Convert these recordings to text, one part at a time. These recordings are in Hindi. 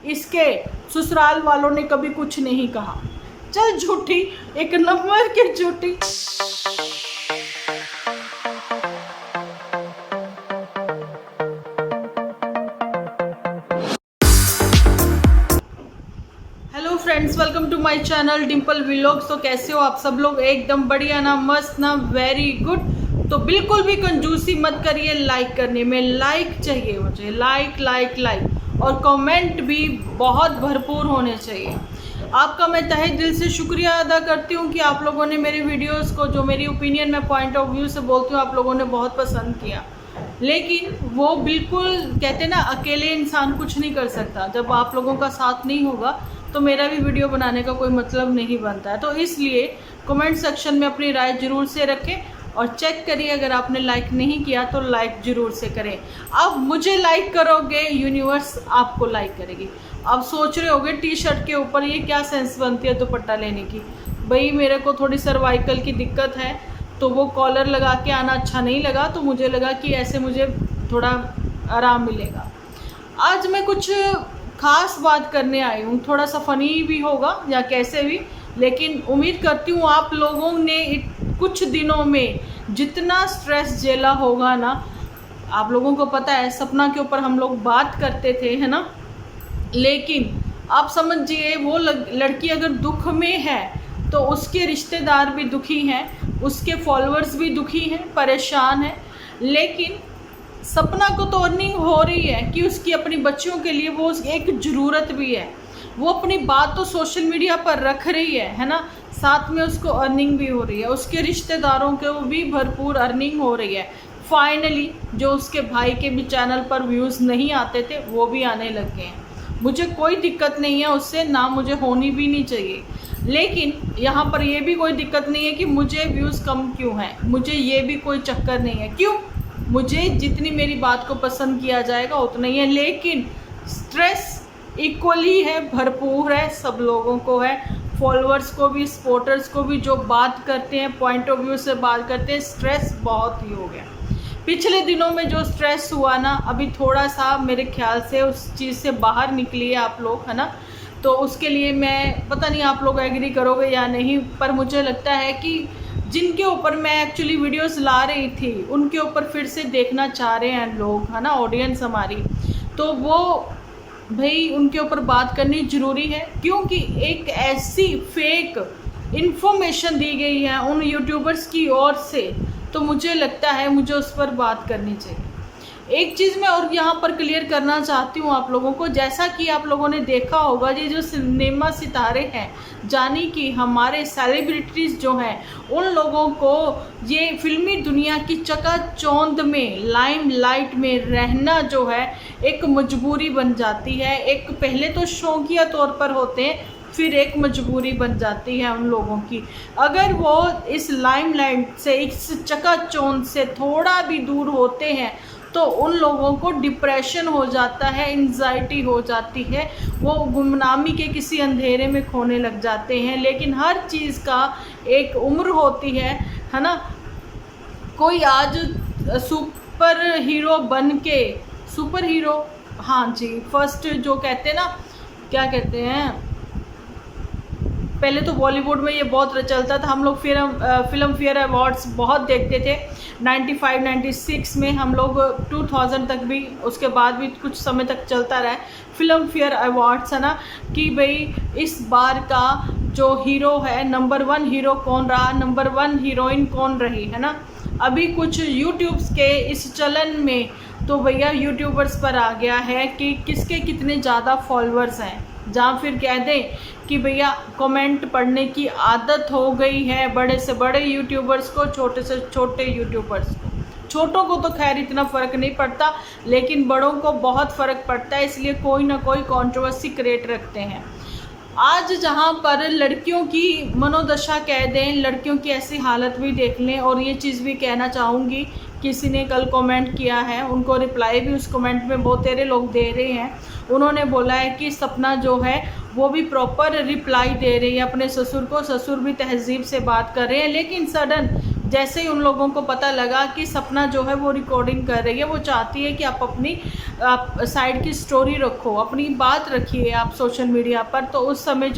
इसके ससुराल वालों ने कभी कुछ नहीं कहा। चल झूठी, एक नंबर की झूठी। Hello friends, welcome to my channel Dimple vlogs. तो कैसे हो आप सब लोग? एकदम बढ़िया ना, मस्त ना, वेरी गुड। तो बिल्कुल भी कंजूसी मत करिए लाइक करने में। लाइक चाहिए मुझे, लाइक लाइक लाइक, और कमेंट भी बहुत भरपूर होने चाहिए। आपका मैं तहे दिल से शुक्रिया अदा करती हूँ कि आप लोगों ने मेरे वीडियोस को, जो मेरी ओपिनियन मैं पॉइंट ऑफ व्यू से बोलती हूँ, आप लोगों ने बहुत पसंद किया। लेकिन वो बिल्कुल कहते ना, अकेले इंसान कुछ नहीं कर सकता। जब आप लोगों का साथ नहीं होगा तो मेरा भी वीडियो बनाने का कोई मतलब नहीं बनता है। तो इसलिए कमेंट सेक्शन में अपनी राय ज़रूर से रखें और चेक करिए, अगर आपने लाइक नहीं किया तो लाइक ज़रूर से करें। अब मुझे लाइक करोगे, यूनिवर्स आपको लाइक करेगी। अब सोच रहे होगे टी शर्ट के ऊपर ये क्या सेंस बनती है दुपट्टा लेने की। भाई मेरे को थोड़ी सर्वाइकल की दिक्कत है, तो वो कॉलर लगा के आना अच्छा नहीं लगा, तो मुझे लगा कि ऐसे मुझे थोड़ा आराम मिलेगा। आज मैं कुछ खास बात करने आई हूँ, थोड़ा सा फ़नी भी होगा या कैसे भी, लेकिन उम्मीद करती हूँ आप लोगों ने कुछ दिनों में जितना स्ट्रेस झेला होगा ना, आप लोगों को पता है सपना के ऊपर हम लोग बात करते थे, है ना। लेकिन आप समझिए, वो लड़की अगर दुख में है तो उसके रिश्तेदार भी दुखी हैं, उसके फॉलोअर्स भी दुखी हैं, परेशान हैं। लेकिन सपना को तो अर्निंग हो रही है कि उसकी अपनी बच्चियों के लिए वो एक ज़रूरत भी है। वो अपनी बात तो सोशल मीडिया पर रख रही है ना, साथ में उसको अर्निंग भी हो रही है। उसके रिश्तेदारों को भी भरपूर अर्निंग हो रही है। फाइनली जो उसके भाई के भी चैनल पर व्यूज़ नहीं आते थे वो भी आने लग गए हैं। मुझे कोई दिक्कत नहीं है उससे, ना मुझे होनी भी नहीं चाहिए। लेकिन यहाँ पर ये भी कोई दिक्कत नहीं है कि मुझे व्यूज़ कम क्यों हैं, मुझे ये भी कोई चक्कर नहीं है। क्यों? मुझे जितनी मेरी बात को पसंद किया जाएगा उतना ही है। लेकिन स्ट्रेस इक्वली है, भरपूर है, सब लोगों को है, फॉलोअर्स को भी, सपोर्टर्स को भी। जो बात करते हैं, पॉइंट ऑफ व्यू से बात करते हैं, स्ट्रेस बहुत ही हो गया। पिछले दिनों में जो स्ट्रेस हुआ ना, अभी थोड़ा सा मेरे ख्याल से उस चीज़ से बाहर निकली है आप लोग, है ना। तो उसके लिए मैं पता नहीं आप लोग एग्री करोगे या नहीं, पर मुझे लगता है कि जिनके ऊपर मैं एक्चुअली वीडियोस ला रही थी उनके ऊपर फिर से देखना चाह रहे हैं लोग, है ना, ऑडियंस हमारी। तो वो भाई उनके ऊपर बात करनी ज़रूरी है, क्योंकि एक ऐसी फेक इन्फॉर्मेशन दी गई है उन यूट्यूबर्स की ओर से, तो मुझे लगता है मुझे उस पर बात करनी चाहिए। एक चीज़ मैं और यहाँ पर क्लियर करना चाहती हूँ आप लोगों को। जैसा कि आप लोगों ने देखा होगा, ये जो सिनेमा सितारे हैं, जानी कि हमारे सेलिब्रिटीज़ जो हैं, उन लोगों को ये फिल्मी दुनिया की चकाचौंध में, लाइमलाइट में रहना जो है एक मजबूरी बन जाती है। एक पहले तो शौकिया तौर पर होते हैं, फिर एक मजबूरी बन जाती है उन लोगों की। अगर वो इस लाइमलाइट से, इस चकाचौंध से थोड़ा भी दूर होते हैं तो उन लोगों को डिप्रेशन हो जाता है, एंजाइटी हो जाती है, वो गुमनामी के किसी अंधेरे में खोने लग जाते हैं। लेकिन हर चीज़ का एक उम्र होती है ना। कोई आज सुपर हीरो बन के, सुपर हीरो, हाँ जी, फर्स्ट जो कहते हैं ना, क्या कहते हैं, पहले तो बॉलीवुड में ये बहुत चलता था। हम लोग फिल्म फेयर अवार्ड्स बहुत देखते थे 95 96 में, हम लोग 2000 तक भी, उसके बाद भी कुछ समय तक चलता रहा फिल्म फेयर अवार्ड्स, है ना। कि भाई इस बार का जो हीरो है, नंबर 1 हीरो कौन रहा, नंबर 1 हीरोइन कौन रही, है ना। अभी कुछ यूट्यूब्स के इस चलन में तो भैया यूट्यूबर्स पर आ गया है कि किसके कितने ज़्यादा फॉलोअर्स हैं, जहाँ फिर कह दें कि भैया कमेंट पढ़ने की आदत हो गई है बड़े से बड़े यूट्यूबर्स को, छोटे से छोटे यूट्यूबर्स को। छोटों को तो खैर इतना फ़र्क नहीं पड़ता, लेकिन बड़ों को बहुत फ़र्क पड़ता है, इसलिए कोई ना कोई कंट्रोवर्सी क्रिएट रखते हैं। आज जहाँ पर लड़कियों की मनोदशा कह दें, लड़कियों की ऐसी हालत भी देख लें। और ये चीज़ भी कहना चाहूँगी, किसी ने कल कमेंट किया है, उनको रिप्लाई भी उस कमेंट में बहुत तेरे लोग दे रहे हैं। उन्होंने बोला है कि सपना जो है वो भी प्रॉपर रिप्लाई दे रही है अपने ससुर को, ससुर भी तहज़ीब से बात कर रहे हैं। लेकिन सडन जैसे ही उन लोगों को पता लगा कि सपना जो है वो रिकॉर्डिंग कर रही है, वो चाहती है कि आप अपनी साइड की स्टोरी रखो, अपनी बात रखिए आप सोशल मीडिया पर, तो उस समय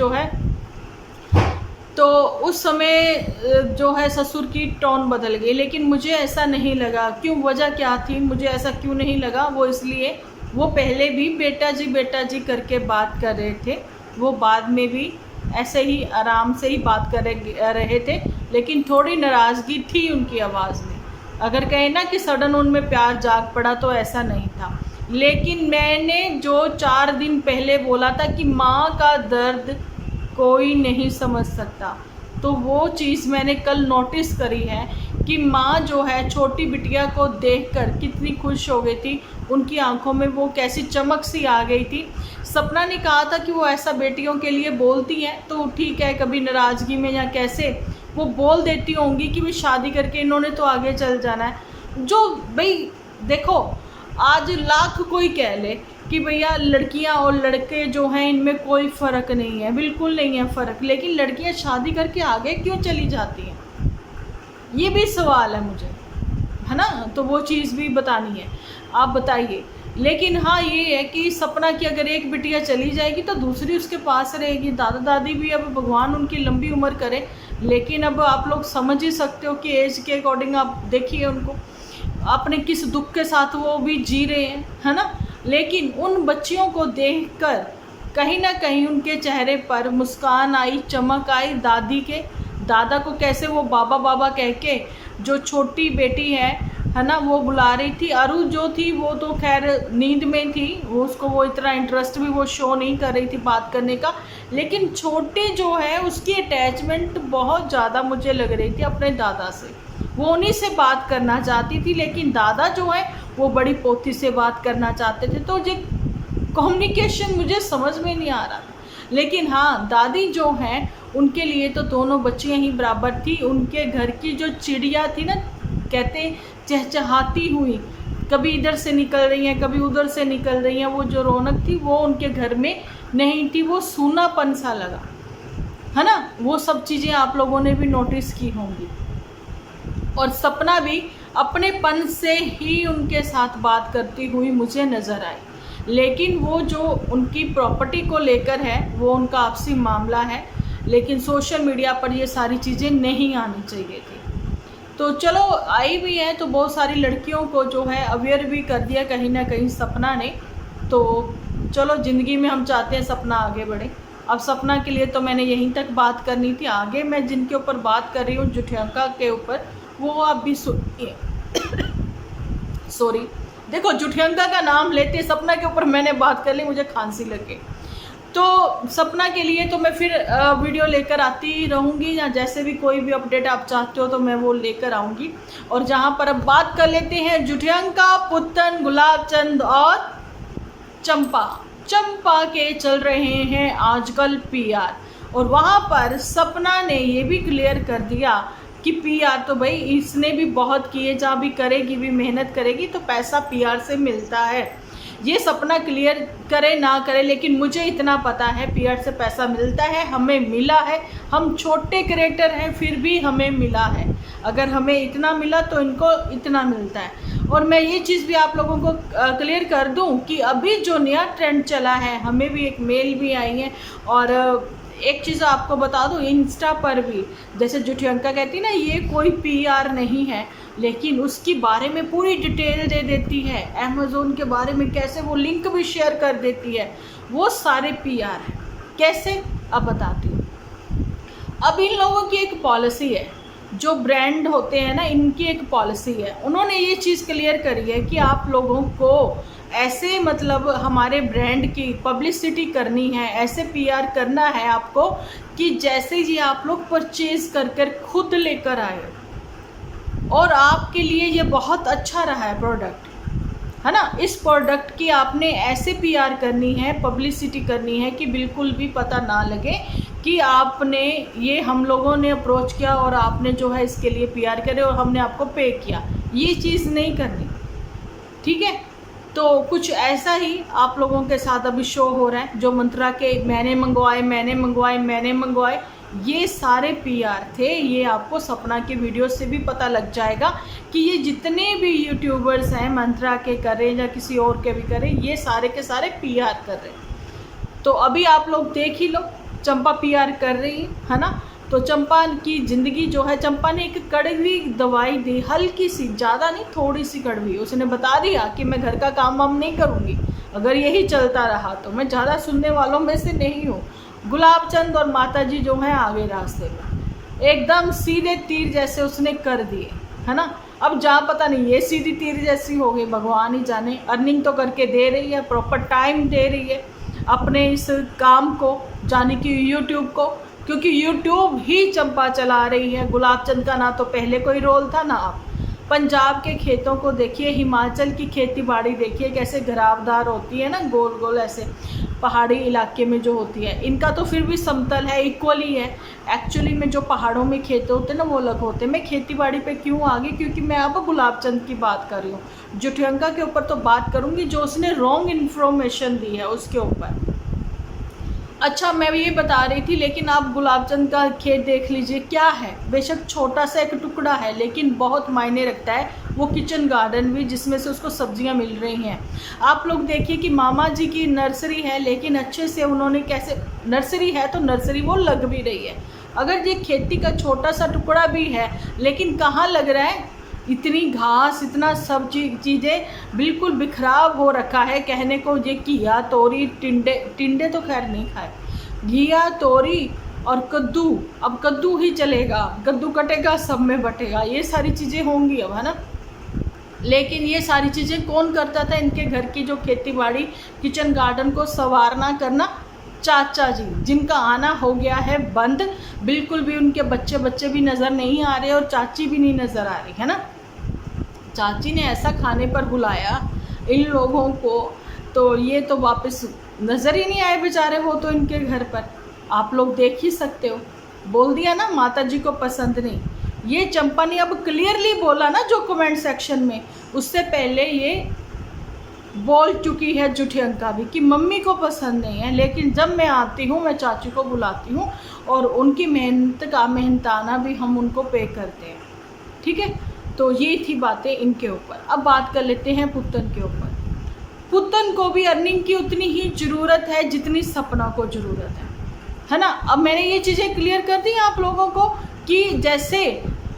जो है ससुर की टोन बदल गई। लेकिन मुझे ऐसा नहीं लगा। क्यों, वजह क्या थी, मुझे ऐसा क्यों नहीं लगा, वो इसलिए वो पहले भी बेटा जी करके बात कर रहे थे, वो बाद में भी ऐसे ही आराम से ही बात कर रहे थे, लेकिन थोड़ी नाराज़गी थी उनकी आवाज़ में। अगर कहें ना कि सडन उनमें प्यार जाग पड़ा, तो ऐसा नहीं था। लेकिन मैंने जो 4 दिन पहले बोला था कि माँ का दर्द कोई नहीं समझ सकता, तो वो चीज़ मैंने कल नोटिस करी है कि माँ जो है छोटी बिटिया को देखकर कितनी खुश हो गई थी, उनकी आंखों में वो कैसी चमक सी आ गई थी। सपना ने कहा था कि वो ऐसा बेटियों के लिए बोलती हैं, तो ठीक है, कभी नाराज़गी में या कैसे वो बोल देती होंगी कि भी शादी करके इन्होंने तो आगे चल जाना है। जो भाई देखो, आज लाख कोई कह ले कि भैया लड़कियां और लड़के जो हैं इनमें कोई फ़र्क नहीं है, बिल्कुल नहीं है फ़र्क, लेकिन लड़कियां शादी करके आगे क्यों चली जाती हैं, ये भी सवाल है मुझे, है ना। तो वो चीज़ भी बतानी है, आप बताइए। लेकिन हाँ, ये है कि सपना की अगर एक बिटिया चली जाएगी तो दूसरी उसके पास रहेगी। दादा दादी भी अब भगवान उनकी लंबी उम्र करे, लेकिन अब आप लोग समझ ही सकते हो कि एज के अकॉर्डिंग आप देखिए उनको, अपने किस दुख के साथ वो भी जी रहे हैं, है ना। लेकिन उन बच्चियों को देखकर कहीं ना कहीं उनके चेहरे पर मुस्कान आई, चमक आई। दादा को कैसे वो बाबा बाबा कह के जो छोटी बेटी है ना, वो बुला रही थी। अरु जो थी वो तो खैर नींद में थी, वो इतना इंटरेस्ट भी वो शो नहीं कर रही थी बात करने का, लेकिन छोटे जो है उसकी अटैचमेंट बहुत ज़्यादा मुझे लग रही थी अपने दादा से। वो उन्हीं से बात करना चाहती थी, लेकिन दादा जो है वो बड़ी पोती से बात करना चाहते थे। तो ये कम्युनिकेशन मुझे समझ में नहीं आ रहा था। लेकिन हाँ, दादी जो हैं उनके लिए तो दोनों बच्चियाँ ही बराबर थी। उनके घर की जो चिड़िया थी ना, कहते चहचहाती हुई, कभी इधर से निकल रही हैं, कभी उधर से निकल रही हैं, वो जो रौनक थी वो उनके घर में नहीं थी। वो सूनापन सा लगा, है ना। वो सब चीज़ें आप लोगों ने भी नोटिस की होंगी। और सपना भी अपनेपन से ही उनके साथ बात करती हुई मुझे नज़र आई, लेकिन वो जो उनकी प्रॉपर्टी को लेकर है वो उनका आपसी मामला है, लेकिन सोशल मीडिया पर ये सारी चीज़ें नहीं आनी चाहिए थी। तो चलो आई भी हैं, तो बहुत सारी लड़कियों को जो है अवेयर भी कर दिया कहीं ना कहीं सपना ने। तो चलो, ज़िंदगी में हम चाहते हैं सपना आगे बढ़े। अब सपना के लिए तो मैंने यहीं तक बात करनी थी। आगे मैं जिनके ऊपर बात कर रही हूँ, जुठियंका के ऊपर, वो आप भी सुनिए। सॉरी, देखो, जुठियंका का नाम लेते सपना के ऊपर मैंने बात कर ली, मुझे खांसी लगे। तो सपना के लिए तो मैं फिर वीडियो लेकर आती रहूँगी, या जैसे भी कोई भी अपडेट आप चाहते हो तो मैं वो लेकर आऊँगी। और जहाँ पर अब बात कर लेते हैं जुठियंका, पुत्तन, गुलाबचंद और चंपा के चल रहे हैं आजकल पीआर। और वहाँ पर सपना ने ये भी क्लियर कर दिया कि पीआर तो भाई इसने भी बहुत किए, जहाँ भी करेगी भी मेहनत करेगी तो पैसा पीआर से मिलता है। ये सपना क्लियर करे ना करे, लेकिन मुझे इतना पता है पीआर से पैसा मिलता है, हमें मिला है। हम छोटे क्रिएटर हैं फिर भी हमें मिला है। अगर हमें इतना मिला तो इनको इतना मिलता है। और मैं ये चीज़ भी आप लोगों को क्लियर कर दूं कि अभी जो नया ट्रेंड चला है, हमें भी एक मेल भी आई है। और एक चीज़ आपको बता दूं, इंस्टा पर भी जैसे जुठियंका कहती है ना, ये कोई पीआर नहीं है, लेकिन उसके बारे में पूरी डिटेल दे देती है। अमेज़ोन के बारे में कैसे वो लिंक भी शेयर कर देती है, वो सारे पीआर हैं। कैसे, अब बताती हूँ। अब इन लोगों की एक पॉलिसी है, जो ब्रांड होते हैं ना, इनकी एक पॉलिसी है। उन्होंने ये चीज़ क्लियर करी है कि आप लोगों को ऐसे मतलब हमारे ब्रांड की पब्लिसिटी करनी है, ऐसे पीआर करना है आपको कि जैसे ही आप लोग परचेज कर खुद लेकर आए। और आपके लिए ये बहुत अच्छा रहा है प्रोडक्ट, है ना। इस प्रोडक्ट की आपने ऐसे पीआर करनी है, पब्लिसिटी करनी है कि बिल्कुल भी पता ना लगे कि आपने ये हम लोगों ने अप्रोच किया और आपने जो है इसके लिए पीआर करे और हमने आपको पे किया। ये चीज़ नहीं करनी, ठीक है। तो कुछ ऐसा ही आप लोगों के साथ अभी शो हो रहा है। जो मंत्रा के मैंने मंगवाए, ये सारे पीआर थे। ये आपको सपना के वीडियो से भी पता लग जाएगा कि ये जितने भी यूट्यूबर्स हैं, मंत्रा के करें या किसी और के भी करें, ये सारे के सारे पीआर कर रहे हैं। तो अभी आप लोग देख ही लो, चंपा पीआर कर रही है ना। तो चंपा की ज़िंदगी जो है, चंपा ने एक कड़वी दवाई दी, हल्की सी, ज़्यादा नहीं, थोड़ी सी कड़वी। उसने बता दिया कि मैं घर का काम वाम नहीं करूँगी, अगर यही चलता रहा तो। मैं ज़्यादा सुनने वालों में से नहीं हूँ। गुलाबचंद और माताजी जो हैं आगे रास्ते में, एकदम सीधे तीर जैसे उसने कर दिए, है ना। अब जहाँ पता नहीं ये सीधी तीर जैसी हो गई, भगवान ही जाने। अर्निंग तो करके दे रही है, प्रॉपर टाइम दे रही है अपने इस काम को, जाने कि यूट्यूब को, क्योंकि यूट्यूब ही चंपा चला रही है। गुलाबचंद का ना तो पहले कोई रोल था ना अब। पंजाब के खेतों को देखिए, हिमाचल की खेती बाड़ी देखिए कैसे घरावदार होती है ना, गोल गोल ऐसे पहाड़ी इलाके में जो होती है। इनका तो फिर भी समतल है, इक्वली है। एक्चुअली में जो पहाड़ों में खेत होते हैं ना वो अलग होते हैं। मैं खेती बाड़ी पे क्यों आ गई, क्योंकि मैं अब गुलाबचंद की बात कर रही हूँ। जुठियंका के ऊपर तो बात करूँगी जो उसने रॉन्ग इन्फॉर्मेशन दी है उसके ऊपर। अच्छा, मैं ये बता रही थी, लेकिन आप गुलाबचंद का खेत देख लीजिए क्या है। बेशक छोटा सा एक टुकड़ा है, लेकिन बहुत मायने रखता है वो किचन गार्डन भी, जिसमें से उसको सब्जियां मिल रही हैं। आप लोग देखिए कि मामा जी की नर्सरी है, लेकिन अच्छे से उन्होंने कैसे, नर्सरी है तो नर्सरी वो लग भी रही है। अगर ये खेती का छोटा सा टुकड़ा भी है, लेकिन कहाँ लग रहा है, इतनी घास, इतना सब चीज़ें बिल्कुल बिखराव हो रखा है। कहने को ये घिया, तोरी, टिंडे तो खैर नहीं खाए, घिया, तोरी और कद्दू। अब कद्दू ही चलेगा, कद्दू कटेगा सब में बटेगा, ये सारी चीज़ें होंगी अब, है ना। लेकिन ये सारी चीज़ें कौन करता था, इनके घर की जो खेती बाड़ी, किचन गार्डन को संवारना करना, चाचा जी, जिनका आना हो गया है बंद। बिल्कुल भी उनके बच्चे भी नज़र नहीं आ रहे और चाची भी नहीं नज़र आ रही, है ना। चाची ने ऐसा खाने पर बुलाया इन लोगों को, तो ये तो वापस नज़र ही नहीं आए बेचारे वो तो इनके घर पर। आप लोग देख ही सकते हो, बोल दिया ना माता जी को पसंद नहीं। ये चंपा ने अब क्लियरली बोला ना जो कमेंट सेक्शन में, उससे पहले ये बोल चुकी है जुठियंका भी कि मम्मी को पसंद नहीं है, लेकिन जब मैं आती हूँ मैं चाची को बुलाती हूँ और उनकी मेहनत का मेहनताना भी हम उनको पे करते हैं। ठीक है, तो ये थी बातें इनके ऊपर। अब बात कर लेते हैं पुतन के ऊपर। पुतन को भी अर्निंग की उतनी ही ज़रूरत है जितनी सपना को ज़रूरत है ना। अब मैंने ये चीज़ें क्लियर कर दी आप लोगों को कि जैसे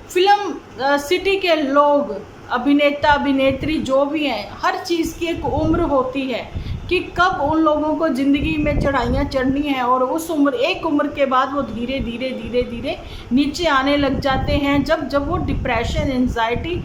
फिल्म सिटी के लोग, अभिनेता अभिनेत्री जो भी हैं, हर चीज़ की एक उम्र होती है कि कब उन लोगों को ज़िंदगी में चढ़ाइयाँ चढ़नी है, और उस उम्र, एक उम्र के बाद वो धीरे धीरे नीचे आने लग जाते हैं, जब वो डिप्रेशन, एंजाइटी,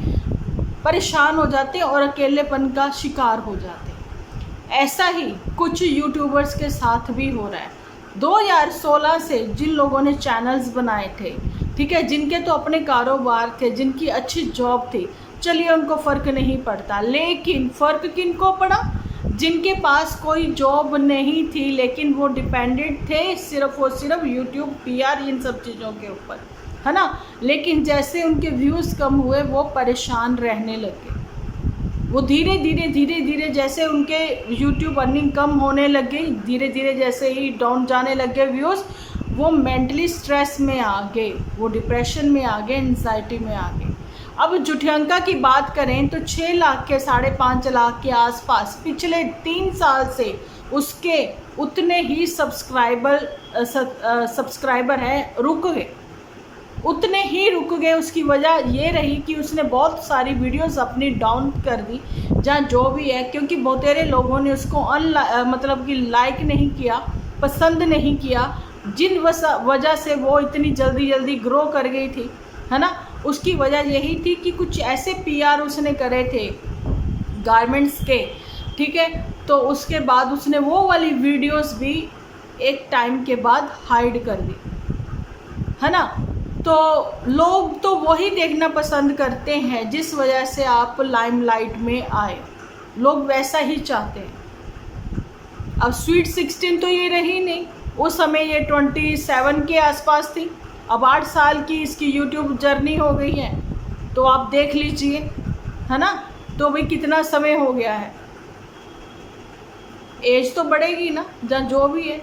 परेशान हो जाते हैं और अकेलेपन का शिकार हो जाते हैं। ऐसा ही कुछ यूट्यूबर्स के साथ भी हो रहा है। 2016 से जिन लोगों ने चैनल्स बनाए थे, ठीक है, जिनके तो अपने कारोबार थे, जिनकी अच्छी जॉब थी, चलिए उनको फ़र्क नहीं पड़ता। लेकिन फ़र्क किनको पड़ा, जिनके पास कोई जॉब नहीं थी लेकिन वो डिपेंडेंट थे सिर्फ और सिर्फ यूट्यूब, पीआर, इन सब चीज़ों के ऊपर, है ना। लेकिन जैसे उनके व्यूज़ कम हुए वो परेशान रहने लगे। वो धीरे धीरे जैसे उनके यूट्यूब अर्निंग कम होने लग गई, धीरे धीरे जैसे ही डाउन जाने लग गए व्यूज़, वो मेंटली स्ट्रेस में आ गए, वो डिप्रेशन में आ गए, एंजाइटी में आ गए। अब जुठियंका की बात करें तो 6 लाख के 5.5 लाख के आसपास पिछले 3 साल से उसके उतने ही सब्सक्राइबर हैं, रुक गए, उतने ही रुक गए। उसकी वजह ये रही कि उसने बहुत सारी वीडियोस अपनी डाउन कर दी, जहाँ जो भी है, क्योंकि बहुतेरे लोगों ने उसको मतलब कि लाइक नहीं किया, पसंद नहीं किया, जिन वजह से वो इतनी जल्दी ग्रो कर गई थी, है ना। उसकी वजह यही थी कि कुछ ऐसे पीआर उसने करे थे गारमेंट्स के, ठीक है। तो उसके बाद उसने वो वाली वीडियोस भी एक टाइम के बाद हाइड कर दी, है ना। तो लोग तो वही देखना पसंद करते हैं जिस वजह से आप लाइमलाइट में आए, लोग वैसा ही चाहते हैं। अब स्वीट 16 तो ये रही नहीं, उस समय ये 27 के आसपास थी। अब 8 साल की इसकी यूट्यूब जर्नी हो गई है, तो आप देख लीजिए, है ना। तो भाई कितना समय हो गया है, एज तो बढ़ेगी ना, जहाँ जो भी है।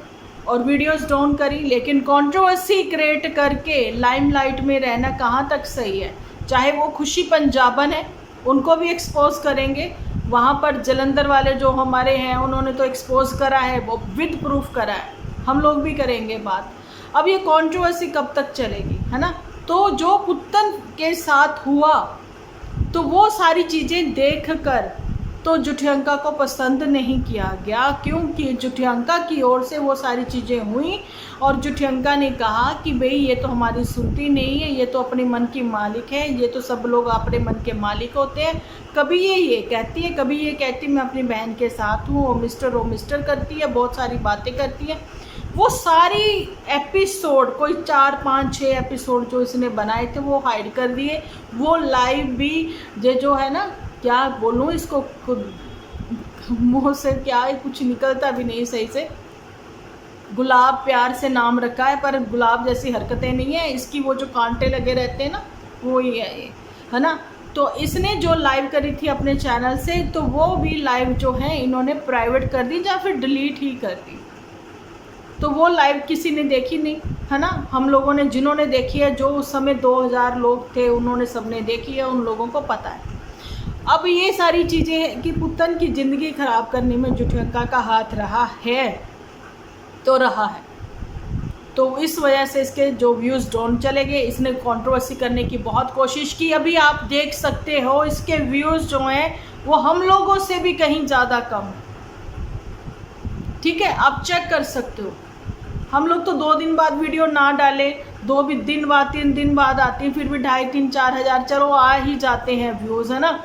और वीडियोस डाउन करी, लेकिन कंट्रोवर्सी क्रिएट करके लाइमलाइट में रहना कहाँ तक सही है। चाहे वो खुशी पंजाबन है, उनको भी एक्सपोज करेंगे। वहाँ पर जलंधर वाले जो हमारे हैं उन्होंने तो एक्सपोज करा है, वो विद प्रूफ करा है, हम लोग भी करेंगे बात। अब ये कंट्रोवर्सी कब तक चलेगी, है ना। तो जो पुत्तन के साथ हुआ तो वो सारी चीज़ें देखकर तो जुठियंका को पसंद नहीं किया गया, क्योंकि जुठियंका की ओर से वो सारी चीज़ें हुई और जुठियंका ने कहा कि भाई ये तो हमारी सुनती नहीं है, ये तो अपने मन की मालिक है, ये तो सब लोग अपने मन के मालिक होते हैं। कभी ये कहती है, कभी ये कहती मैं अपनी बहन के साथ हूँ, वो मिस्टर करती है, बहुत सारी बातें करती है। वो सारी एपिसोड, कोई 4, 5, 6 एपिसोड जो इसने बनाए थे वो हाइड कर दिए। वो लाइव भी ये जो है ना, क्या बोलूँ इसको, खुद मुँह से क्या है, कुछ निकलता भी नहीं सही से। गुलाब प्यार से नाम रखा है, पर गुलाब जैसी हरकतें नहीं है इसकी, वो जो कांटे लगे रहते हैं ना, वो ही है ये, है ना। तो इसने जो लाइव करी थी अपने चैनल से, तो वो भी लाइव जो है इन्होंने प्राइवेट कर दी या फिर डिलीट ही कर दी। तो वो लाइव किसी ने देखी नहीं, है ना। हम लोगों ने, जिन्होंने देखी है, जो उस समय 2000 लोग थे उन्होंने सबने देखी है, उन लोगों को पता है। अब ये सारी चीज़ें कि पुत्तन की ज़िंदगी ख़राब करने में जुठियंका का हाथ रहा है तो रहा है, तो इस वजह से इसके जो व्यूज़ डाउन चले गए। इसने कंट्रोवर्सी करने की बहुत कोशिश की, अभी आप देख सकते हो इसके व्यूज़ जो हैं वो हम लोगों से भी कहीं ज़्यादा कम, ठीक है, आप चेक कर सकते हो। हम लोग तो 2 दिन बाद वीडियो ना डालें, 2 दिन बाद, 3 दिन बाद आती हैं, फिर भी 2,500, 3, 4 हज़ार चलो आ ही जाते हैं व्यूज़, है ना।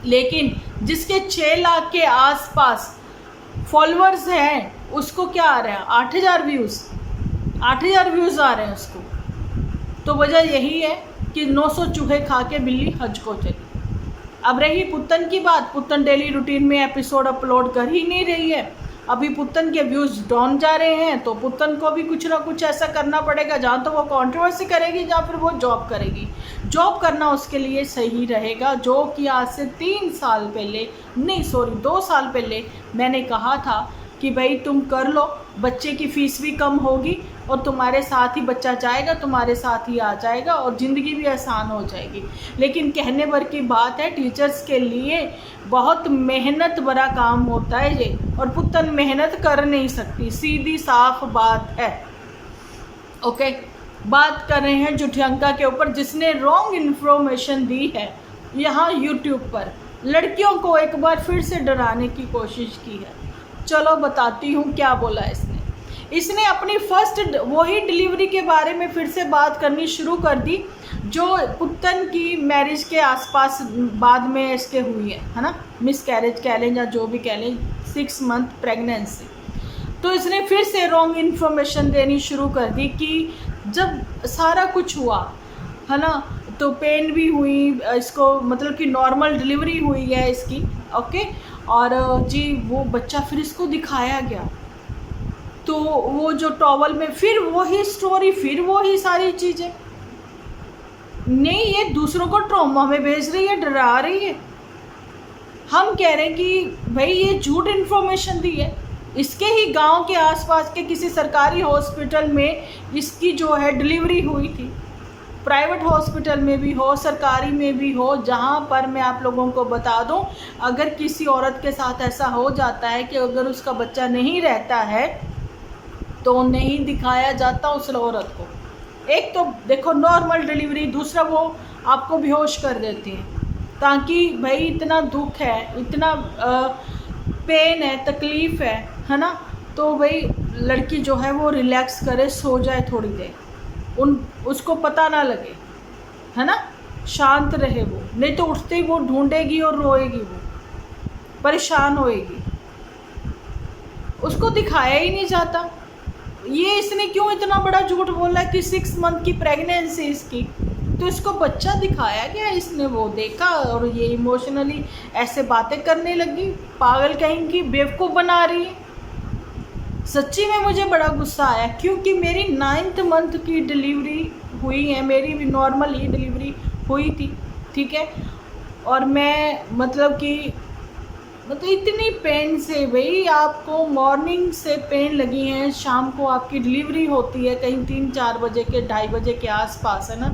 लेकिन जिसके 6 लाख के आसपास फॉलोअर्स हैं उसको क्या आ रहा है, 8,000 व्यूज़, 8,000 व्यूज़ आ रहे हैं उसको। तो वजह यही है कि 900 चूहे खा के बिल्ली हज को चली। अब रही पुत्तन की बात, पुत्तन डेली रूटीन में एपिसोड अपलोड कर ही नहीं रही है। अभी पुत्तन के व्यूज़ डाउन जा रहे हैं, तो पुत्तन को भी कुछ ना कुछ ऐसा करना पड़ेगा, जहाँ तो वो कंट्रोवर्सी करेगी या फिर वो जॉब करेगी। जॉब करना उसके लिए सही रहेगा, जो कि आज से 3 साल पहले, नहीं सॉरी 2 साल पहले मैंने कहा था कि भाई तुम कर लो, बच्चे की फ़ीस भी कम होगी और तुम्हारे साथ ही बच्चा जाएगा, तुम्हारे साथ ही आ जाएगा और ज़िंदगी भी आसान हो जाएगी। लेकिन कहने भर की बात है, टीचर्स के लिए बहुत मेहनत भरा काम होता है ये, और पुत्तन मेहनत कर नहीं सकती, सीधी साफ बात है। ओके, बात कर रहे हैं जुठियंका के ऊपर, जिसने रॉन्ग इन्फॉर्मेशन दी है यहाँ यूट्यूब पर, लड़कियों को एक बार फिर से डराने की कोशिश की है। चलो बताती हूँ क्या बोला इसने अपनी फर्स्ट वही डिलीवरी के बारे में फिर से बात करनी शुरू कर दी, जो पुत्तन की मैरिज के आसपास बाद में इसके हुई है ना, मिस कैरेज कह लें या जो भी कह लें, 6 मंथ प्रेगनेंसी। तो इसने फिर से रॉन्ग इन्फॉर्मेशन देनी शुरू कर दी कि जब सारा कुछ हुआ, है ना, तो पेन भी हुई इसको, मतलब कि नॉर्मल डिलीवरी हुई है इसकी, ओके, और जी वो बच्चा फिर इसको दिखाया गया, तो वो जो टॉवल में फिर वही स्टोरी, फिर वही सारी चीज़ें। नहीं, ये दूसरों को ट्रॉमा में भेज रही है, डरा रही है। हम कह रहे हैं कि भाई ये झूठ इन्फॉर्मेशन दी है। इसके ही गांव के आसपास के किसी सरकारी हॉस्पिटल में इसकी जो है डिलीवरी हुई थी, प्राइवेट हॉस्पिटल में भी हो, सरकारी में भी हो, जहां पर मैं आप लोगों को बता दूं, अगर किसी औरत के साथ ऐसा हो जाता है कि अगर उसका बच्चा नहीं रहता है तो नहीं दिखाया जाता उस औरत को। एक तो देखो नॉर्मल डिलीवरी, दूसरा वो आपको बेहोश कर देती हैं, ताकि भाई इतना दुख है, इतना पेन है, तकलीफ़ है ना, तो भाई लड़की जो है वो रिलैक्स करे, सो जाए थोड़ी देर, उसको पता ना लगे, है ना, शांत रहे वो, नहीं तो उठते ही वो ढूंढेगी और रोएगी, वो परेशान होएगी, उसको दिखाया ही नहीं जाता। ये इसने क्यों इतना बड़ा झूठ बोला कि 6 मंथ की प्रेगनेंसी इसकी, तो इसको बच्चा दिखाया गया, इसने वो देखा और ये इमोशनली ऐसे बातें करने लगी, पागल कहेंगी, बेवकूफ़ बना रही है। सच्ची में मुझे बड़ा गुस्सा आया, क्योंकि मेरी 9th मंथ की डिलीवरी हुई है, मेरी भी नॉर्मल ही डिलीवरी हुई थी, ठीक है, और मैं मतलब कि मतलब इतनी पेन से भाई, आपको मॉर्निंग से पेन लगी है, शाम को आपकी डिलीवरी होती है कहीं 3-4 बजे के 2:30 बजे के आसपास, है ना,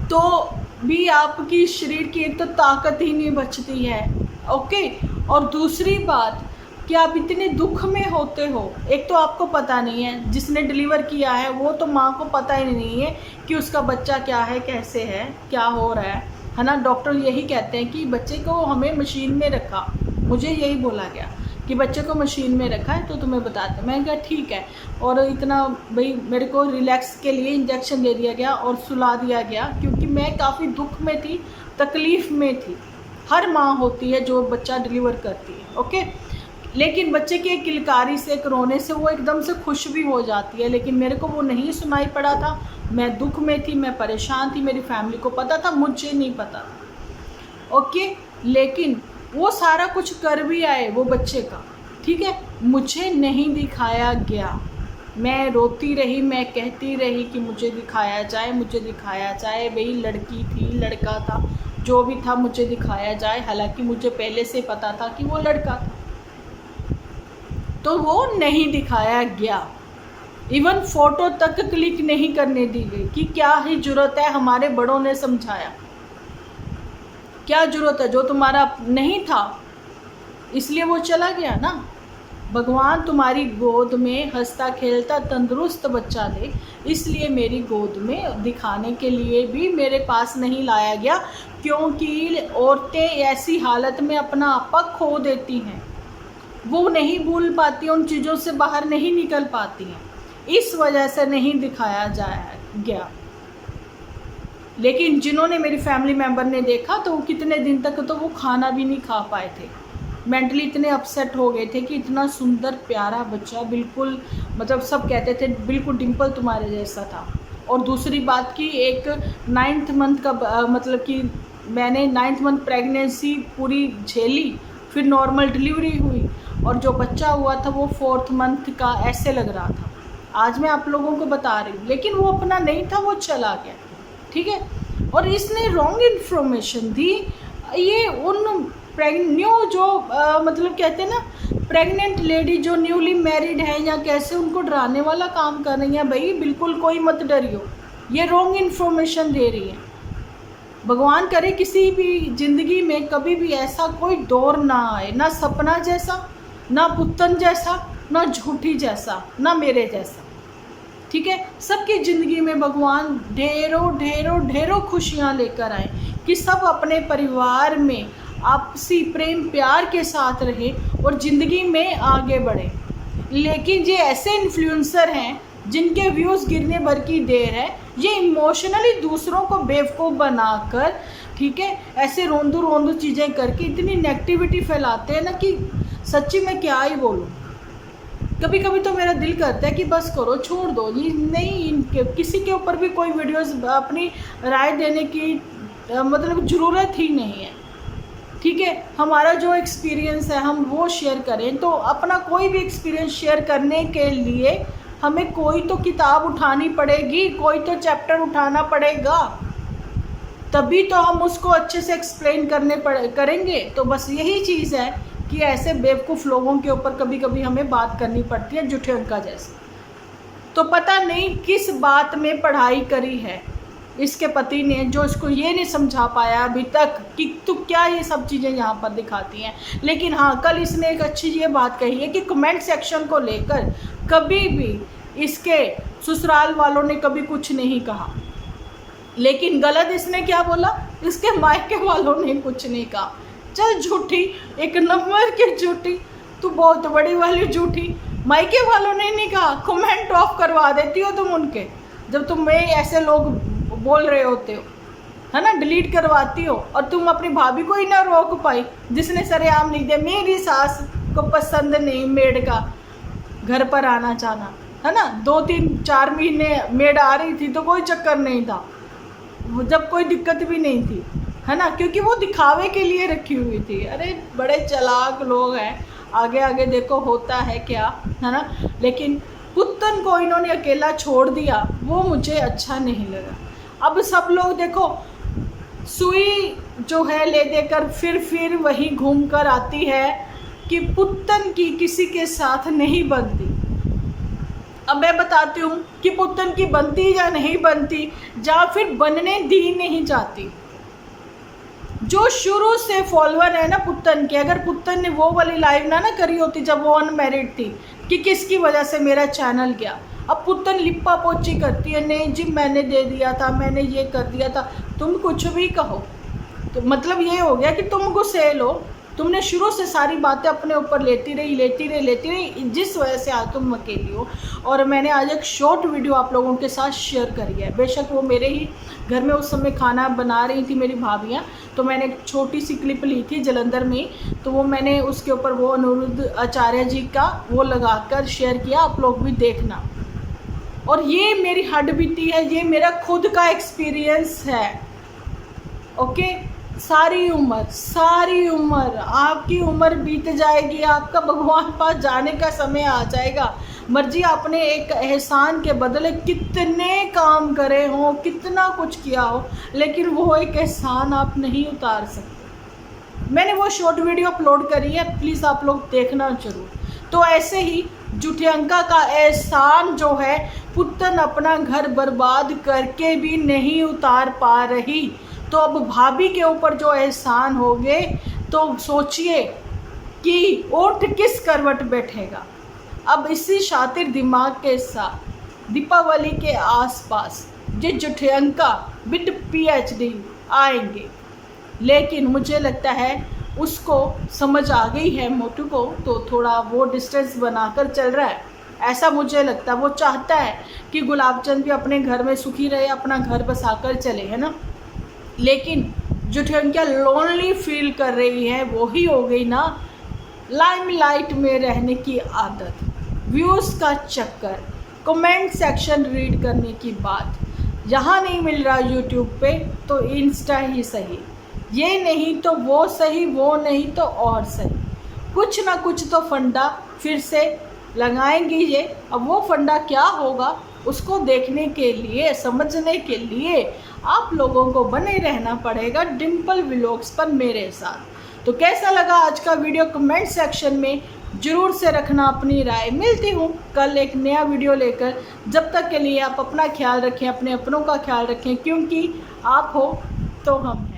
तो भी आपकी शरीर की एक तो ताकत ही नहीं बचती है। ओके, और दूसरी बात कि आप इतने दुख में होते हो, एक तो आपको पता नहीं है, जिसने डिलीवर किया है वो तो माँ को पता ही नहीं है कि उसका बच्चा क्या है, कैसे है, क्या हो रहा है ना। डॉक्टर यही कहते हैं कि बच्चे को हमें मशीन में रखा, मुझे यही बोला गया कि बच्चे को मशीन में रखा है तो तुम्हें बताते। मैं कहा ठीक है, और इतना भाई मेरे को रिलैक्स के लिए इंजेक्शन दे दिया गया और सुला दिया गया, क्योंकि मैं काफ़ी दुख में थी, तकलीफ़ में थी। हर माँ होती है जो बच्चा डिलीवर करती है। ओके, लेकिन बच्चे की एक किलकारी से, एक रोने से वो एकदम से खुश भी हो जाती है, लेकिन मेरे को वो नहीं सुनाई पड़ा था। मैं दुख में थी, मैं परेशान थी, मेरी फैमिली को पता था, मुझे नहीं पता था। ओके, लेकिन वो सारा कुछ कर भी आए वो बच्चे का, ठीक है, मुझे नहीं दिखाया गया। मैं रोती रही, मैं कहती रही कि मुझे दिखाया जाए, मुझे दिखाया जाए। भाई लड़की थी, लड़का था, जो भी था मुझे दिखाया जाए। हालांकि मुझे पहले से पता था कि वो लड़का था, तो वो नहीं दिखाया गया। इवन फ़ोटो तक क्लिक नहीं करने दी गई कि क्या ही ज़रूरत है। हमारे बड़ों ने समझाया, क्या ज़रूरत है, जो तुम्हारा नहीं था इसलिए वो चला गया ना। भगवान तुम्हारी गोद में हंसता खेलता तंदुरुस्त बच्चा दे, इसलिए मेरी गोद में दिखाने के लिए भी मेरे पास नहीं लाया गया, क्योंकि औरतें ऐसी हालत में अपना आपा खो देती हैं, वो नहीं भूल पाती, उन चीज़ों से बाहर नहीं निकल पाती हैं, इस वजह से नहीं दिखाया गया। लेकिन जिन्होंने, मेरी फैमिली मेम्बर ने देखा तो कितने दिन तक तो वो खाना भी नहीं खा पाए थे, मेंटली इतने अपसेट हो गए थे कि इतना सुंदर प्यारा बच्चा, बिल्कुल मतलब सब कहते थे बिल्कुल डिम्पल तुम्हारे जैसा था। और दूसरी बात की, एक 9th मंथ का मतलब कि मैंने 9th मंथ प्रेगनेंसी पूरी झेली, फिर नॉर्मल डिलीवरी हुई, और जो बच्चा हुआ था वो 4th मंथ का ऐसे लग रहा था। आज मैं आप लोगों को बता रही हूँ, लेकिन वो अपना नहीं था, वो चला गया, ठीक है। और इसने रॉन्ग इन्फॉर्मेशन दी। ये उन न्यू जो मतलब कहते हैं ना, प्रेग्नेंट लेडी जो न्यूली मैरिड है या कैसे, उनको डराने वाला काम कर रही है। भाई बिल्कुल कोई मत डरियो, ये रॉन्ग इन्फॉर्मेशन दे रही है। भगवान करे किसी भी ज़िंदगी में कभी भी ऐसा कोई दौर ना आए, ना सपना जैसा, ना पुतन जैसा, ना झूठी जैसा, ना मेरे जैसा, ठीक है। सबकी ज़िंदगी में भगवान ढेरों ढेरों ढेरों खुशियाँ लेकर आए कि सब अपने परिवार में आपसी प्रेम प्यार के साथ रहे और ज़िंदगी में आगे बढ़े। लेकिन ये ऐसे इन्फ्लुएंसर हैं जिनके व्यूज़ गिरने भर की देर है, ये इमोशनली दूसरों को बेवकूफ़ बनाकर, ठीक है, ऐसे रोंदू रोंदू चीज़ें करके इतनी नेगेटिविटी फैलाते हैं ना कि सच्ची में क्या ही बोलूँ। कभी कभी तो मेरा दिल करता है कि बस करो, छोड़ दो, ये नहीं, इनके किसी के ऊपर भी कोई वीडियोस अपनी राय देने की मतलब ज़रूरत ही नहीं है, ठीक है। हमारा जो एक्सपीरियंस है हम वो शेयर करें, तो अपना कोई भी एक्सपीरियंस शेयर करने के लिए हमें कोई तो किताब उठानी पड़ेगी, कोई तो चैप्टर उठाना पड़ेगा, तभी तो हम उसको अच्छे से एक्सप्लेन करेंगे। तो बस यही चीज़ है कि ऐसे बेवकूफ़ लोगों के ऊपर कभी कभी हमें बात करनी पड़ती है, जुठे उनका जैसे। तो पता नहीं किस बात में पढ़ाई करी है इसके पति ने, जो इसको ये नहीं समझा पाया अभी तक कि तू क्या ये सब चीज़ें यहाँ पर दिखाती हैं। लेकिन हाँ, कल इसने एक अच्छी ये बात कही है कि कमेंट सेक्शन को लेकर कभी भी इसके ससुराल वालों ने कभी कुछ नहीं कहा, लेकिन गलत इसने क्या बोला, इसके मायके वालों ने कुछ नहीं कहा। चल झूठी, एक नंबर की झूठी, तू बहुत बड़ी वाली झूठी। मायके वालों ने नहीं कहा, कमेंट ऑफ करवा देती हो तुम उनके, जब तुम में ऐसे लोग बोल रहे होते हो, है ना, डिलीट करवाती हो। और तुम अपनी भाभी को ही ना रोक पाई जिसने सरेआम लिख दिया मेरी सास को पसंद नहीं मेड का घर पर आना जाना, है ना। 2-3-4 महीने मेड आ रही थी तो कोई चक्कर नहीं था, जब कोई दिक्कत भी नहीं थी, है ना, क्योंकि वो दिखावे के लिए रखी हुई थी। अरे बड़े चालाक लोग हैं, आगे आगे देखो होता है क्या, है ना। लेकिन पुतन को इन्होंने अकेला छोड़ दिया, वो मुझे अच्छा नहीं लगा। अब सब लोग देखो, सुई जो है ले देकर फिर वही घूम कर आती है कि पुत्तन की किसी के साथ नहीं बनती। अब मैं बताती हूँ कि पुत्तन की बनती या नहीं बनती, या फिर बनने दी नहीं जाती। जो शुरू से फॉलोअर है ना पुत्तन के, अगर पुत्तन ने वो वाली लाइव ना करी होती जब वो अनमैरिड थी कि किसकी वजह से मेरा चैनल गया, अब पुत्तन लिप्पा पोची करती है, नहीं जी मैंने दे दिया था, मैंने ये कर दिया था। तुम कुछ भी कहो तो मतलब ये हो गया कि तुम गुस्सेल हो, तुमने शुरू से सारी बातें अपने ऊपर लेती रही, जिस वजह से आज तुम अकेली हो। और मैंने आज एक शॉर्ट वीडियो आप लोगों के साथ शेयर करी है। बेशक वो मेरे ही घर में उस समय खाना बना रही थी मेरी भाभियाँ, तो मैंने एक छोटी सी क्लिप ली थी जलंधर में, तो वो मैंने उसके ऊपर वो अनिरुद्ध आचार्य जी का वो लगाकर शेयर किया, आप लोग भी देखना। और ये मेरी हड्डबीती है, ये मेरा खुद का एक्सपीरियंस है। ओके, सारी उम्र आपकी उम्र बीत जाएगी, आपका भगवान पास जाने का समय आ जाएगा। मर्जी आपने एक एहसान के बदले कितने काम करे हों, कितना कुछ किया हो, लेकिन वो एक एहसान आप नहीं उतार सकते। मैंने वो शॉर्ट वीडियो अपलोड करी है, प्लीज़ आप लोग देखना जरूर। तो ऐसे ही जुठियंका का एहसान जो है पुत्तन अपना घर बर्बाद करके भी नहीं उतार पा रही, तो अब भाभी के ऊपर जो एहसान हो गए तो सोचिए कि ऊँट किस करवट बैठेगा। अब इसी शातिर दिमाग के साथ दीपावली के आसपास ये जुठियंका विद PhD आएंगे, लेकिन मुझे लगता है उसको समझ आ गई है मोटू को, तो थोड़ा वो डिस्टेंस बनाकर चल रहा है, ऐसा मुझे लगता है। वो चाहता है कि गुलाबचंद भी अपने घर में सुखी रहे, अपना घर बसाकर चले, है ना। लेकिन जुठियंका लोनली फील कर रही है, वो ही हो गई ना लाइमलाइट में रहने की आदत, व्यूज़ का चक्कर, कमेंट सेक्शन रीड करने की बात। यहाँ नहीं मिल रहा यूट्यूब पे तो इंस्टा ही सही, ये नहीं तो वो सही, वो नहीं तो और सही, कुछ ना कुछ तो फंडा फिर से लगाएंगे ये। अब वो फंडा क्या होगा उसको देखने के लिए, समझने के लिए आप लोगों को बने रहना पड़ेगा डिम्पल व्लॉग्स पर मेरे साथ। तो कैसा लगा आज का वीडियो कमेंट सेक्शन में ज़रूर से रखना अपनी राय। मिलती हूँ कल एक नया वीडियो लेकर, जब तक के लिए आप अपना ख्याल रखें, अपने अपनों का ख्याल रखें, क्योंकि आप हो तो हम।